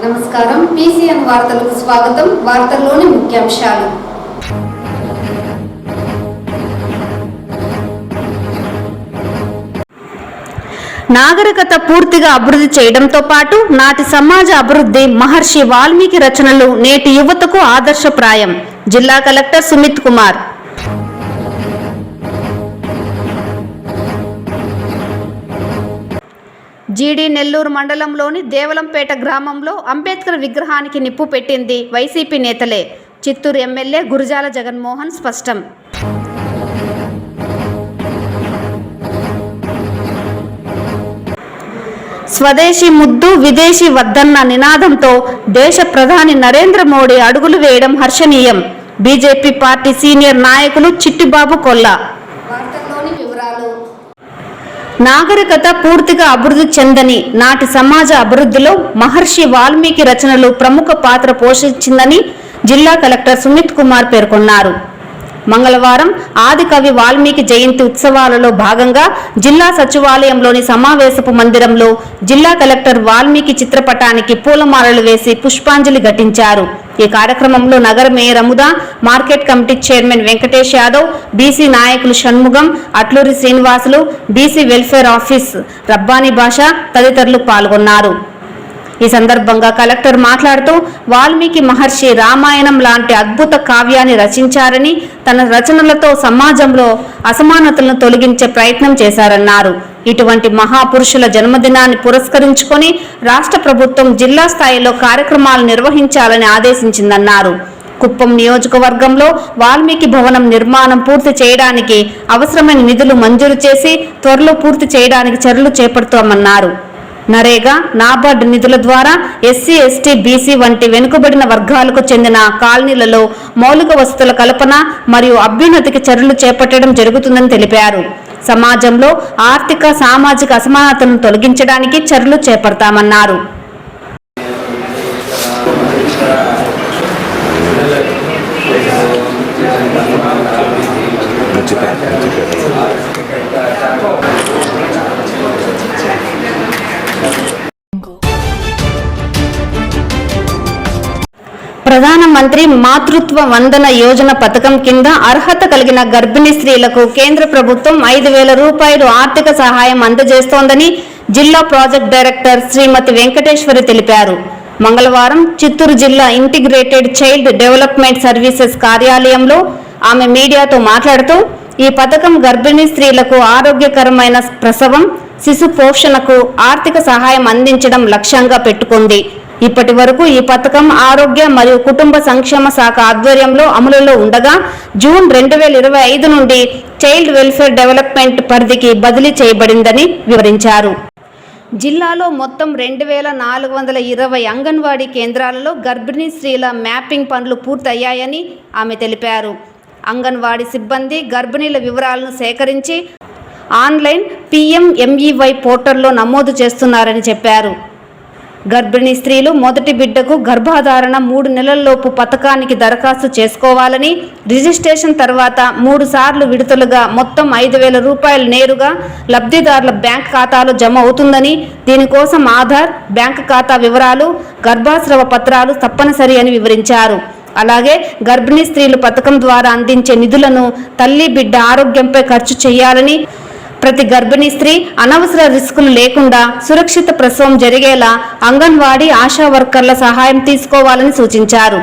నమస్కారం పీసీఎన్ వార్తలకు స్వాగతం. వార్తల్లోని ముఖ్యాంశాలు. నాగరికత పూర్తిగా అభివృద్ధి చేయడంతో పాటు నాటి సమాజ అభివృద్ధి మహర్షి వాల్మీకి రచనలు నేటి యువతకు ఆదర్శప్రాయం. జిల్లా కలెక్టర్ సుమిత్ కుమార్. జీడీ నెల్లూరు మండలంలోని దేవలంపేట గ్రామంలో అంబేద్కర్ విగ్రహానికి నిప్పు పెట్టింది వైసీపీ నేతలే. చిత్తూరు ఎమ్మెల్యే గురజాల జగన్మోహన్ స్పష్టం. స్వదేశీ ముద్దు విదేశీ వద్దన్న నినాదంతో దేశ ప్రధాని నరేంద్ర మోడీ అడుగులు వేయడం హర్షణీయం. బీజేపీ పార్టీ సీనియర్ నాయకులు చిట్టిబాబు కొల్ల. నాగరికత పూర్తిగా అభివృద్ధి చెందని నాటి సమాజ అభివృద్ధిలో మహర్షి వాల్మీకి రచనలు ప్రముఖ పాత్ర పోషించిందని జిల్లా కలెక్టర్ సుమిత్ కుమార్ పేర్కొన్నారు. మంగళవారం ఆదికవి వాల్మీకి జయంతి ఉత్సవాలలో భాగంగా జిల్లా సచివాలయంలోని సమావేశపు మందిరంలో జిల్లా కలెక్టర్ వాల్మీకి చిత్రపటానికి పూలమాలలు వేసి పుష్పాంజలి ఘటించారు. ఈ కార్యక్రమంలో నగర mayor Amuda, market committee chairman Venkatesh Yadav, BC నాయకులు Shanmugam, Atluri Srinivasulu, BC welfare office Rabbani Basha తదితరులు పాల్గొన్నారు. ఈ సందర్భంగా కలెక్టర్ మాట్లాడుతూ వాల్మీకి మహర్షి రామాయణం లాంటి అద్భుత కావ్యాన్ని రచించారని, తన రచనలతో సమాజంలో అసమానతలను తొలగించే ప్రయత్నం చేశారన్నారు. ఇటువంటి మహాపురుషుల జన్మదినాన్ని పురస్కరించుకొని రాష్ట్ర ప్రభుత్వం జిల్లా స్థాయిలో కార్యక్రమాలు నిర్వహించాలని ఆదేశించిందన్నారు. కుప్పం నియోజకవర్గంలో వాల్మీకి భవనం నిర్మాణం పూర్తి చేయడానికి అవసరమైన నిధులు మంజూరు చేసి త్వరలో పూర్తి చేయడానికి చర్యలు చేపడుతామన్నారు. నరేగా, నాబార్డ్ నిధుల ద్వారా ఎస్సీ, ఎస్టీ, బీసీ వంటి వెనుకబడిన వర్గాలకు చెందిన కాలనీలలో మౌలిక వసతుల కల్పన మరియు అభ్యున్నతికి చర్యలు చేపట్టడం జరుగుతుందని తెలిపారు. సమాజంలో ఆర్థిక, సామాజిక అసమానతలను తొలగించడానికి చర్యలు చేపడతామన్నారు. ప్రధానమంత్రి మాతృత్వ వందన యోజన పథకం కింద అర్హత కలిగిన గర్భిణీ స్త్రీలకు కేంద్ర ప్రభుత్వం 5,000 రూపాయలు ఆర్థిక సహాయం అందజేస్తోందని జిల్లా ప్రాజెక్ట్ డైరెక్టర్ శ్రీమతి వెంకటేశ్వరి తెలిపారు. మంగళవారం చిత్తూరు జిల్లా ఇంటిగ్రేటెడ్ చైల్డ్ డెవలప్మెంట్ సర్వీసెస్ కార్యాలయంలో ఆమె మీడియాతో మాట్లాడుతూ ఈ పథకం గర్భిణీ స్త్రీలకు ఆరోగ్యకరమైన ప్రసవం, శిశు పోషణకు ఆర్థిక సహాయం అందించడం లక్ష్యంగా పెట్టుకుంది. ఇప్పటి వరకు ఈ పథకం ఆరోగ్య మరియు కుటుంబ సంక్షేమ శాఖ ఆధ్వర్యంలో అమలులో ఉండగా జూన్ 2025 నుండి చైల్డ్ వెల్ఫేర్ డెవలప్మెంట్ పరిధికి బదిలీ చేయబడిందని వివరించారు. జిల్లాలో మొత్తం 2,420 అంగన్వాడీ కేంద్రాలలో గర్భిణీ స్త్రీల మ్యాపింగ్ పనులు పూర్తయ్యాయని ఆమె తెలిపారు. అంగన్వాడీ సిబ్బంది గర్భిణీల వివరాలను సేకరించి ఆన్లైన్ PMMEY పోర్టల్లో నమోదు చేస్తున్నారని చెప్పారు. గర్భిణీ స్త్రీలు మొదటి బిడ్డకు గర్భధారణ 3 నెలల్లోపు పథకానికి దరఖాస్తు చేసుకోవాలని, రిజిస్ట్రేషన్ తర్వాత 3 సార్లు విడతలుగా మొత్తం 5,000 రూపాయలు నేరుగా లబ్ధిదారుల బ్యాంక్ ఖాతాలో జమ అవుతుందని, దీనికోసం ఆధార్, బ్యాంక్ ఖాతా వివరాలు, గర్భాస్రవ పత్రాలు తప్పనిసరి అని వివరించారు. అలాగే గర్భిణీ స్త్రీలు పథకం ద్వారా అందించే నిధులను తల్లి బిడ్డ ఆరోగ్యంపై ఖర్చు చేయాలని, ప్రతి గర్భిణీ స్త్రీ అనవసర రిస్కులు లేకుండా సురక్షిత ప్రసవం జరిగేలా అంగన్వాడీ ఆశా వర్కర్ల సహాయం తీసుకోవాలని సూచించారు.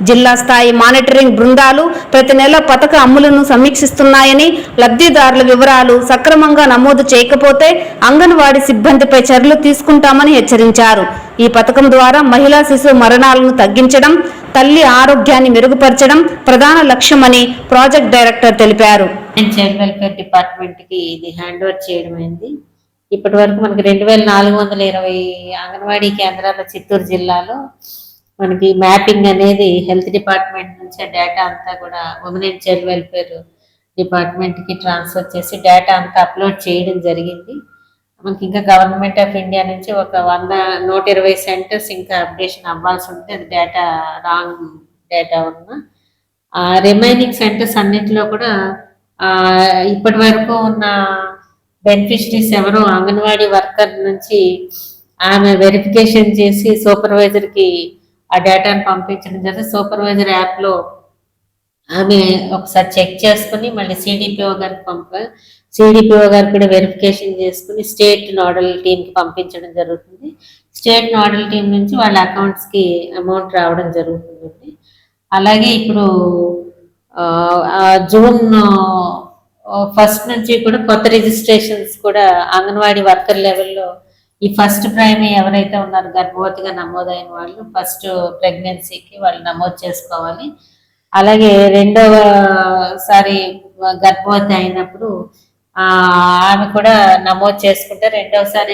జిల్లా స్థాయి మానిటరింగ్ బృందాలు ప్రతి నెల పథక అమలును సమీక్షిస్తున్నాయని, లబ్ధిదారుల వివరాలు సక్రమంగా నమోదు చేయకపోతే అంగన్వాడీ సిబ్బందిపై చర్యలు తీసుకుంటామని హెచ్చరించారు. ఈ పథకం ద్వారా మహిళా శిశు మరణాలను తగ్గించడం, తల్లి ఆరోగ్యాన్ని మెరుగుపరచడం ప్రధాన లక్ష్యమని ప్రాజెక్ట్ డైరెక్టర్ తెలిపారు. చైల్డ్ వెల్ఫేర్ డిపార్ట్మెంట్ కి ఇది హ్యాండ్ ఓవర్ చేయడం అయింది. ఇప్పటి వరకు మనకి 2,420 అంగన్వాడీ కేంద్రాల చిత్తూరు జిల్లాలో మనకి మ్యాపింగ్ అనేది హెల్త్ డిపార్ట్మెంట్ నుంచి డేటా అంతా కూడా women and child welfare department కి ట్రాన్స్ఫర్ చేసి డేటా అంతా అప్లోడ్ చేయడం జరిగింది. మనకి ఇంకా గవర్నమెంట్ ఆఫ్ ఇండియా నుంచి ఒక 120 సెంటర్స్ ఇంకా అప్డేషన్ అవ్వాల్సి ఉంటుంది. అది డేటా రాంగ్ డేటా ఉన్న రిమైనింగ్ సెంటర్స్ అన్నింటిలో కూడా ఇప్పటి వరకు ఉన్న బెనిఫిషరీస్ ఎవరు అంగన్వాడీ వర్కర్ నుంచి ఆమె వెరిఫికేషన్ చేసి సూపర్వైజర్కి ఆ డేటాను పంపించడం జరిగింది. సూపర్వైజర్ యాప్లో ఆమె ఒకసారి చెక్ చేసుకుని మళ్ళీ సిడిపిఓ గారికి సిడిపిఓ గారు కూడా వెరిఫికేషన్ చేసుకుని స్టేట్ నోడల్ టీంకి పంపించడం జరుగుతుంది. స్టేట్ నోడల్ టీం నుంచి వాళ్ళ అకౌంట్స్కి అమౌంట్ రావడం జరుగుతుంది. అలాగే ఇప్పుడు జూన్ 1 నుంచి కూడా కొత్త రిజిస్ట్రేషన్స్ కూడా అంగన్వాడీ వర్కర్ లెవెల్లో ఈ ఫస్ట్ ప్రైమ్ ఎవరైతే ఉన్నారో గర్భవతిగా నమోదైన వాళ్ళు ఫస్ట్ ప్రెగ్నెన్సీకి వాళ్ళు నమోదు చేసుకోవాలి. అలాగే రెండవసారి గర్భవతి అయినప్పుడు ఆమె కూడా నమోదు చేసుకుంటే రెండవసారి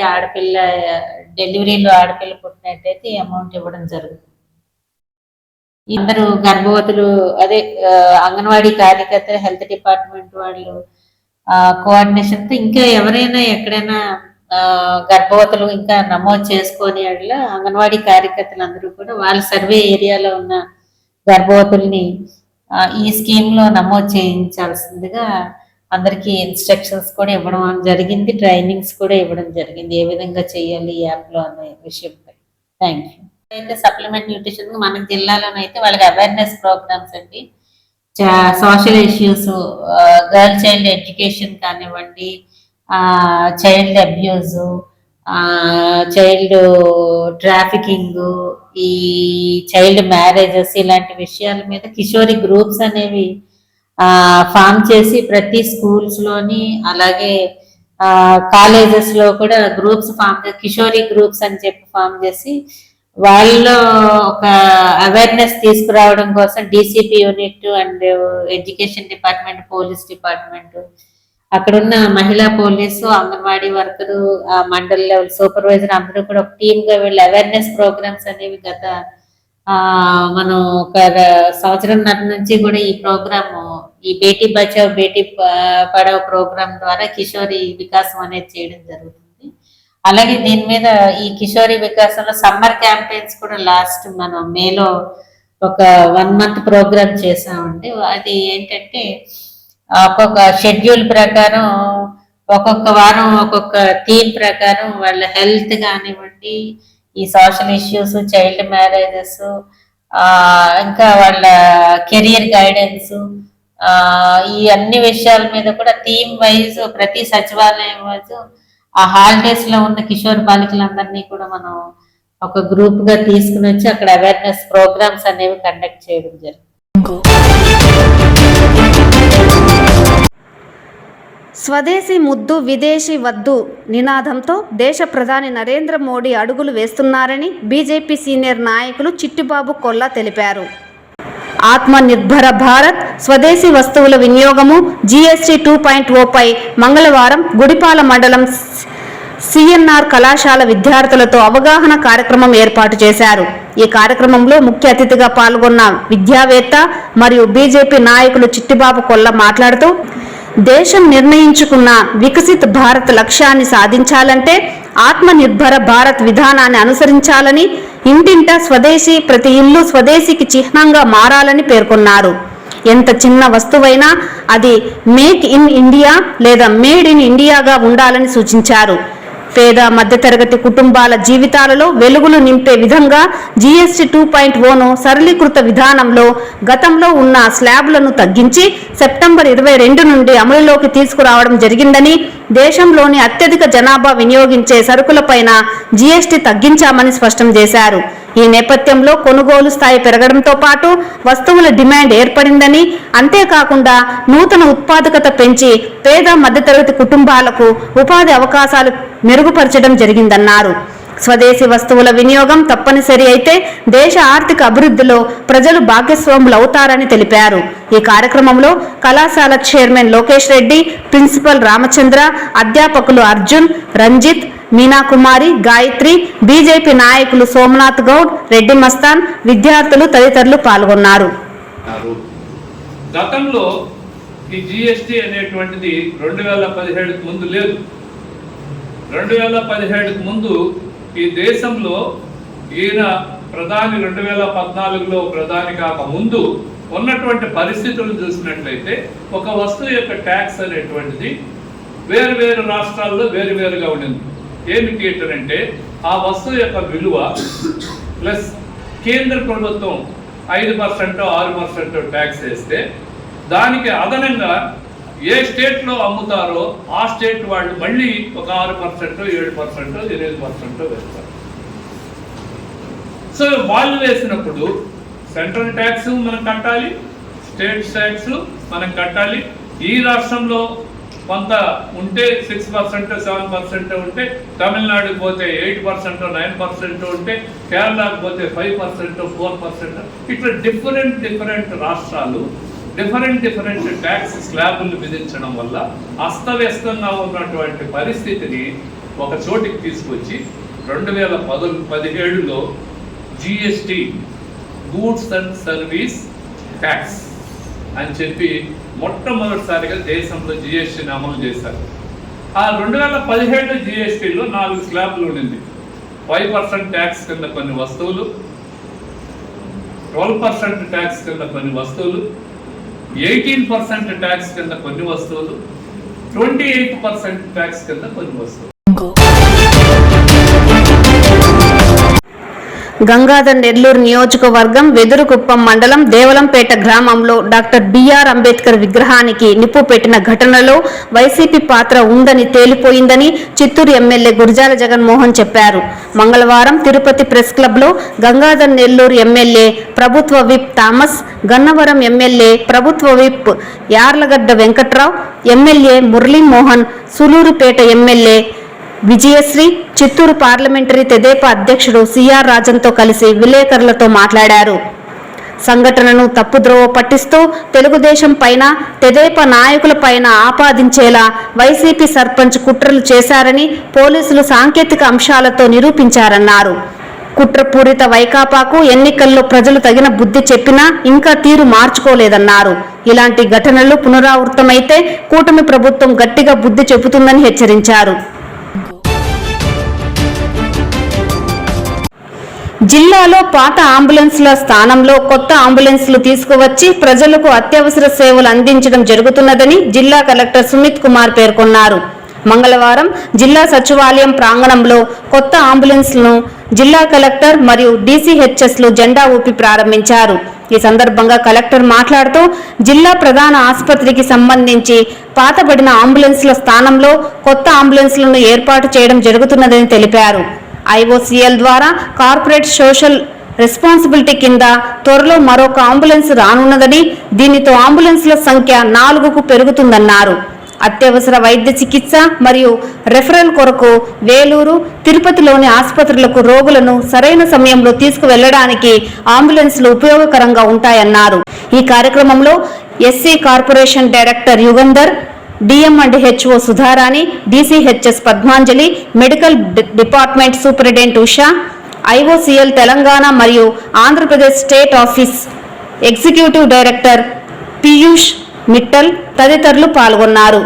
డెలివరీలో ఆడపిల్ల పుట్టినట్టయితే ఈ అమౌంట్ ఇవ్వడం జరుగుతుంది. అందరూ గర్భవతులు అదే అంగన్వాడీ కార్యకర్తలు, హెల్త్ డిపార్ట్మెంట్ వాళ్ళు కోఆర్డినేషన్తో ఇంకా ఎవరైనా ఎక్కడైనా గర్భవతులు ఇంకా నమోదు చేసుకొని అట్లా అంగన్వాడీ కార్యకర్తలు అందరూ కూడా వాళ్ళ సర్వే ఏరియాలో ఉన్న గర్భవతుల్ని ఈ స్కీమ్లో నమోదు చేయించాల్సిందిగా అందరికీ ఇన్స్ట్రక్షన్స్ కూడా ఇవ్వడం జరిగింది, ట్రైనింగ్స్ కూడా ఇవ్వడం జరిగింది ఏ విధంగా చేయాలి ఈ యాప్లో అనే విషయంపై. Thank you. అయితే సప్లిమెంట్ న్యూట్రిషన్ మన జిల్లాలోనైతే వాళ్ళకి అవేర్నెస్ ప్రోగ్రామ్స్ అండి, social issues, girl child education కానివ్వండి, చైల్డ్ అబ్యూజ్, చైల్డ్ ట్రాఫికింగ్, ఈ చైల్డ్ మ్యారేజెస్ ఇలాంటి విషయాల మీద కిషోరి గ్రూప్స్ అనేవి ఫామ్ చేసి ప్రతి స్కూల్స్లోని అలాగే కాలేజెస్లో కూడా గ్రూప్స్ ఫామ్ చేసి కిషోరి గ్రూప్స్ అని చెప్పి ఫామ్ చేసి వాళ్ళలో ఒక అవేర్నెస్ తీసుకురావడం కోసం DCP unit and education department, police department, అక్కడున్న మహిళా police, anganwadi worker, mandal level supervisor అందరూ కూడా ఒక టీమ్గా వెళ్ళి అవేర్నెస్ ప్రోగ్రామ్స్ అనేవి గత మనం ఒక సంవత్సరంన్నర నుంచి కూడా ఈ ప్రోగ్రాము ఈ బేటీ బచావ్ బేటీ పడావ్ ప్రోగ్రామ్ ద్వారా కిషోరి వికాసం అనేది చేయడం జరుగుతుంది. అలాగే దీని మీద ఈ కిషోరి వికాసంలో సమ్మర్ క్యాంపెయిన్స్ కూడా లాస్ట్ మనం మేలో ఒక 1 month ప్రోగ్రామ్ చేసామండి. అది ఏంటంటే ఒక్కొక్క షెడ్యూల్ ప్రకారం ఒక్కొక్క వారం ఒక్కొక్క థీమ్ ప్రకారం వాళ్ళ హెల్త్ కానివ్వండి, ఈ సోషల్ ఇష్యూస్, చైల్డ్ మ్యారేజెస్, ఇంకా వాళ్ళ కెరియర్ గైడెన్స్, ఈ అన్ని విషయాల మీద కూడా థీమ్ వైజ్ ప్రతి సచివాలయం వైజ్ ఆ హాలిడేస్ లో ఉన్న కిషోర్ బాలికలందరినీ కూడా మనం ఒక గ్రూప్ గా తీసుకుని వచ్చి అక్కడ అవేర్నెస్ ప్రోగ్రామ్స్ అనేవి కండక్ట్ చేయడం జరిగింది. స్వదేశీ ముద్దు విదేశీ వద్దు నినాదంతో దేశ ప్రధాని నరేంద్ర మోడీ అడుగులు వేస్తున్నారని బీజేపీ సీనియర్ నాయకులు చిట్టిబాబు కొల్లా తెలిపారు. ఆత్మనిర్భర భారత్, స్వదేశీ వస్తువుల వినియోగము, జీఎస్టీ 2.0పై మంగళవారం గుడిపాల మండలం సిఎన్ఆర్ కళాశాల విద్యార్థులతో అవగాహన కార్యక్రమం ఏర్పాటు చేశారు. ఈ కార్యక్రమంలో ముఖ్య అతిథిగా పాల్గొన్న విద్యావేత్త మరియు బీజేపీ నాయకులు చిట్టిబాబు కొల్లా మాట్లాడుతూ, దేశం నిర్ణయించుకున్న వికసిత్ భారత్ లక్ష్యాన్ని సాధించాలంటే ఆత్మనిర్భర భారత్ విధానాన్ని అనుసరించాలని, ఇంటింటా స్వదేశీ, ప్రతి ఇల్లు స్వదేశీకి చిహ్నంగా మారాలని పేర్కొన్నారు. ఎంత చిన్న వస్తువైనా అది మేక్ ఇన్ ఇండియా లేదా మేడ్ ఇన్ ఇండియాగా ఉండాలని సూచించారు. పేద మధ్యతరగతి కుటుంబాల జీవితాలలో వెలుగులు నింపే విధంగా జీఎస్టీ 2.0ను సరళీకృత విధానంలో గతంలో ఉన్న స్లాబ్లను తగ్గించి సెప్టెంబర్ 22 నుండి అమలులోకి తీసుకురావడం జరిగిందని, దేశంలోని అత్యధిక జనాభా వినియోగించే సరుకులపైన జీఎస్టీ తగ్గించామని స్పష్టం చేశారు. ఈ నేపథ్యంలో కొనుగోలు స్థాయి పెరగడంతో పాటు వస్తువుల డిమాండ్ ఏర్పడిందని, అంతేకాకుండా నూతన ఉత్పాదకత పెంచి పేద మధ్యతరగతి కుటుంబాలకు ఉపాధి అవకాశాలు మెరుగుపరచడం జరిగిందన్నారు. స్వదేశీ వస్తువుల వినియోగం తప్పనిసరి అయితే దేశ ఆర్థిక అభివృద్ధిలో ప్రజలు భాగస్వాములవుతారని తెలిపారు. ఈ కార్యక్రమంలో కళాశాల చైర్మన్ లోకేష్ రెడ్డి, ప్రిన్సిపల్ రామచంద్ర, అధ్యాపకులు అర్జున్, రంజిత్, మీనాకుమారి, గాయత్రి, బీజేపీ నాయకులు సోమనాథ్ గౌడ్, రెడ్డి మస్తాన్, విద్యార్థులు తదితరులు పాల్గొన్నారు. గతంలో ఈ జిఎస్టీ అనేటువంటిది 2017కు ముందు లేదు. 2017కు ముందు ఈ దేశంలో ఈయన ప్రధాని 2014లో ప్రధాని కాక ముందు ఉన్నటువంటి పరిస్థితులు చూసినట్లయితే ఒక వస్తువు యొక్క ట్యాక్స్ అనేటువంటిది వేరు వేరు రాష్ట్రాల్లో వేరువేరుగా ఉండింది. ఏమిటి అంటే ఆ వస్తువు యొక్క విలువ ప్లస్ కేంద్ర ప్రభుత్వం 5% 6% ట్యాక్స్ వేస్తే దానికి అదనంగా ఏ స్టేట్లో అమ్ముతారో ఆ స్టేట్ వాళ్ళు మళ్ళీ ఒక 6%, 7%, 8% వేస్తారు. సో వాళ్ళు వేసినప్పుడు సెంట్రల్ ట్యాక్స్ మనం కట్టాలి, స్టేట్ ట్యాక్స్ మనం కట్టాలి. ఈ రాష్ట్రంలో కొంత ఉంటే 6%, 7% ఉంటే, తమిళనాడుకి పోతే 8%, 9% ఉంటే, కేరళకు పోతే 5%, 4%. ఇట్లా డిఫరెంట్ రాష్ట్రాలు డిఫరెంట్ ట్యాక్స్ స్లాబులు విధించడం వల్ల అస్తవ్యస్తంగా ఉన్నటువంటి పరిస్థితిని ఒక చోటికి తీసుకొచ్చి 2017లో GST, goods and service tax అని చెప్పి మొట్టమొదటిసారిగా దేశంలో జిఎస్టిని అమలు చేశారు. ఆ 2017 జిఎస్టిలో 4 స్లాబ్లు ఉండింది. 5% ట్యాక్స్ కింద కొన్ని వస్తువులు, 12% ట్యాక్స్ కింద కొన్ని వస్తువులు, 18% ట్యాక్స్ కింద కొన్ని వస్తువులు, 28% ట్యాక్స్ కింద కొన్ని వస్తువులు. గంగాధర్ నెల్లూరు నియోజకవర్గం వెదురుకుప్పం మండలం దేవలంపేట గ్రామంలో డాక్టర్ బిఆర్ అంబేద్కర్ విగ్రహానికి నిప్పు పెట్టిన ఘటనలో వైసీపీ పాత్ర ఉందని తేలిపోయిందని చిత్తూరు ఎమ్మెల్యే గురజాల జగన్మోహన్ చెప్పారు. మంగళవారం తిరుపతి ప్రెస్ క్లబ్లో గంగాధర్ నెల్లూరు ఎమ్మెల్యే ప్రభుత్వ విప్ థామస్, గన్నవరం ఎమ్మెల్యే ప్రభుత్వ whip Yarlagadda Venkatrao, MLA Muralimohan, Sullurpeta MLA Vijayasri, Chittoor parliamentary TDP అధ్యక్షుడు సిఆర్ రాజన్తో కలిసి విలేకరులతో మాట్లాడారు. సంఘటనను తప్పుద్రోవ పట్టిస్తూ తెలుగుదేశం పైన, తెదేపా నాయకుల పైన ఆపాదించేలా వైసీపీ సర్పంచ్ కుట్రలు చేశారని పోలీసులు సాంకేతిక అంశాలతో నిరూపించారన్నారు. కుట్రపూరిత వైకాపాకు ఎన్నికల్లో ప్రజలు తగిన బుద్ధి చెప్పినా ఇంకా తీరు మార్చుకోలేదన్నారు. ఇలాంటి ఘటనలు పునరావృతమైతే కూటమి ప్రభుత్వం గట్టిగా బుద్ధి చెబుతుందని హెచ్చరించారు. జిల్లాలో పాత అంబులెన్స్ల స్థానంలో కొత్త అంబులెన్స్లు తీసుకువచ్చి ప్రజలకు అత్యవసర సేవలు అందించడం జరుగుతున్నదని జిల్లా కలెక్టర్ సుమిత్ కుమార్ పేర్కొన్నారు. మంగళవారం జిల్లా సచివాలయం ప్రాంగణంలో కొత్త అంబులెన్స్లను జిల్లా కలెక్టర్ మరియు డీసీహెచ్ఎస్లు జెండా ఊపి ప్రారంభించారు. ఈ సందర్భంగా కలెక్టర్ మాట్లాడుతూ జిల్లా ప్రధాన ఆసుపత్రికి సంబంధించి పాతబడిన అంబులెన్స్ల స్థానంలో కొత్త అంబులెన్స్లను ఏర్పాటు చేయడం జరుగుతున్నదని తెలిపారు. ఐఓసీఎల్ ద్వారా కార్పొరేట్ సోషల్ రెస్పాన్సిబిలిటీ కింద త్వరలో మరొక అంబులెన్స్ రానున్నదని, దీనితో అంబులెన్స్ల సంఖ్య 4కు పెరుగుతుందన్నారు. అత్యవసర వైద్య చికిత్స మరియు రెఫరల్ కొరకు వేలూరు, తిరుపతిలోని ఆసుపత్రులకు రోగులను సరైన సమయంలో తీసుకువెళ్లడానికి అంబులెన్స్లు ఉపయోగకరంగా ఉంటాయన్నారు. ఈ కార్యక్రమంలో SC corporation director Yugandhar, DM and HO Sudharani, DCHS Padmanjali, medical department superintendent Usha, IOCL Telangana మరియు Andhra Pradesh state office executive director Piyush Mittal తదితరులు పాల్గొన్నారు.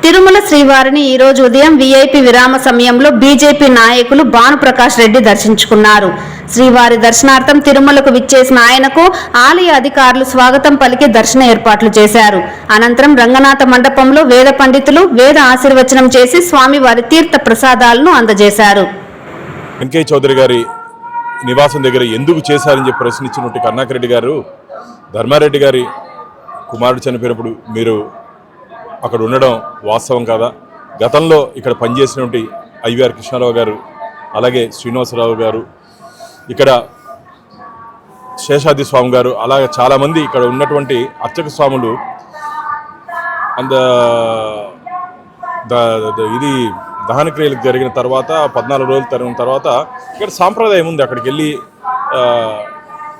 తిరుమల శ్రీవారిని ఈ రోజు ఉదయం వీఐపీ విరామ సమయంలో బీజేపీ నాయకులు భానుప్రకాష్ రెడ్డి దర్శించుకున్నారు. శ్రీవారి దర్శనార్థం తిరుమలకు విచ్చేసిన ఆయనకు ఆలయ అధికారులు స్వాగతం పలికి దర్శన ఏర్పాట్లు చేశారు. అనంతరం రంగనాథ మండపంలో వేద పండితులు వేద ఆశీర్వచనం చేసి స్వామివారి తీర్థ ప్రసాదాలను అందజేశారు. వెంకయ్య చౌదరి గారి నివాసం దగ్గర ఎందుకు చేశారని చెప్పి ప్రశ్నించినట్టు కరుణాకర్ రెడ్డి గారు, ధర్మారెడ్డి గారి కుమారుడు చనిపోయినప్పుడు మీరు అక్కడ ఉండడం వాస్తవం కాదా? గతంలో ఇక్కడ పనిచేసినటువంటి ఐవీఆర్ కృష్ణారావు గారు, అలాగే శ్రీనివాసరావు గారు, ఇక్కడ శేషాద్రి స్వామి గారు, అలాగే చాలామంది ఇక్కడ ఉన్నటువంటి అర్చక స్వాములు ఇది దహన క్రియలు జరిగిన తర్వాత 14 రోజులు జరిగిన తర్వాత ఇక్కడ సాంప్రదాయం ఉంది. అక్కడికి వెళ్ళి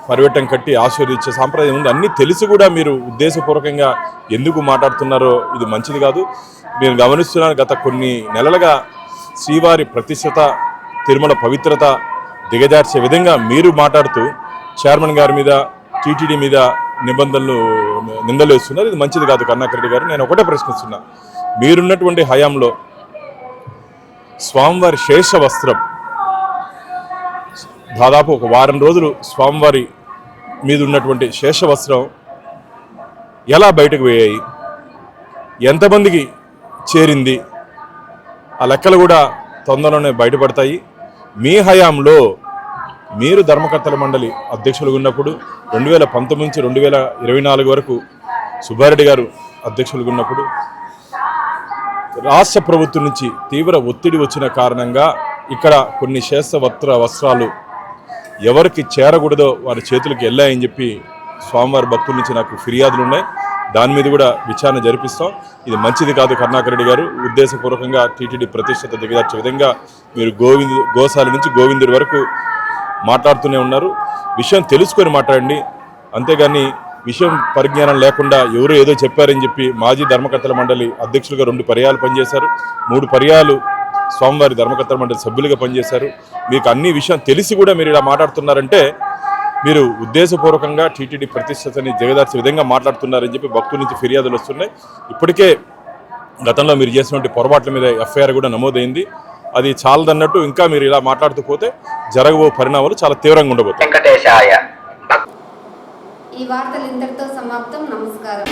పరివెట్టం కట్టి ఆశీర్వదించే సాంప్రదాయం ఉంది. అన్నీ తెలిసి కూడా మీరు ఉద్దేశపూర్వకంగా ఎందుకు మాట్లాడుతున్నారో ఇది మంచిది కాదు. నేను గమనిస్తున్నాను, గత కొన్ని నెలలుగా శ్రీవారి ప్రతిష్టత తిరుమల పవిత్రత దిగజార్చే విధంగా మీరు మాట్లాడుతూ చైర్మన్ గారి మీద టీటీడీ మీద నిందలు వేస్తున్నారు. ఇది మంచిది కాదు కరుణాకర్ రెడ్డి గారు. నేను ఒకటే ప్రశ్నిస్తున్నా, మీరున్నటువంటి హయాంలో స్వామివారి శేష వస్త్రం దాదాపు ఒక వారం రోజులు స్వామివారి మీద ఉన్నటువంటి శేష వస్త్రం ఎలా బయటకు పోయాయి, ఎంతమందికి చేరింది, ఆ లెక్కలు కూడా తొందరలోనే బయటపడతాయి. మీ హయాంలో మీరు ధర్మకర్తల మండలి అధ్యక్షులుగా ఉన్నప్పుడు 2019 నుంచి 2024 వరకు సుబ్బారెడ్డి గారు అధ్యక్షులుగా ఉన్నప్పుడు రాష్ట్ర ప్రభుత్వం నుంచి తీవ్ర ఒత్తిడి వచ్చిన కారణంగా ఇక్కడ కొన్ని వస్త్రాలు ఎవరికి చేరకూడదో వారి చేతులకు వెళ్ళాయని చెప్పి స్వామివారి భక్తుల నుంచి నాకు ఫిర్యాదులు ఉన్నాయి. దాని మీద కూడా విచారణ జరిపిస్తాం. ఇది మంచిది కాదు కరుణాకర్ రెడ్డి గారు. ఉద్దేశపూర్వకంగా టీటీడీ ప్రతిష్టత దిగజార్చే విధంగా మీరు గోశాల నుంచి గోవిందుడి వరకు మాట్లాడుతూనే ఉన్నారు. విషయం తెలుసుకొని మాట్లాడండి, అంతేగాని విషయం పరిజ్ఞానం లేకుండా ఎవరో ఏదో చెప్పారని చెప్పి మాజీ ధర్మకర్తల మండలి అధ్యక్షులుగా 2 పర్యాలు పనిచేశారు, 3 పర్యాలు స్వామివారి ధర్మకర్తల మండలి సభ్యులుగా పనిచేశారు. మీకు అన్ని విషయం తెలిసి కూడా మీరు ఇలా మాట్లాడుతున్నారంటే మీరు ఉద్దేశపూర్వకంగా టీటీడీ ప్రతిష్టతని దిగజార్చే విధంగా మాట్లాడుతున్నారని చెప్పి భక్తుల నుంచి ఫిర్యాదులు వస్తున్నాయి. ఇప్పటికే గతంలో మీరు చేసినటువంటి పొరపాట్ల మీద ఎఫ్ఐఆర్ కూడా నమోదైంది. అది చాలదన్నట్టు ఇంకా మీరు ఇలా మాట్లాడుతూ పోతే జరగబో పరిణామాలు చాలా తీవ్రంగా ఉండబోతాయి. ఈ వార్తలు ఇంతటితో సమాప్తం. నమస్కారం.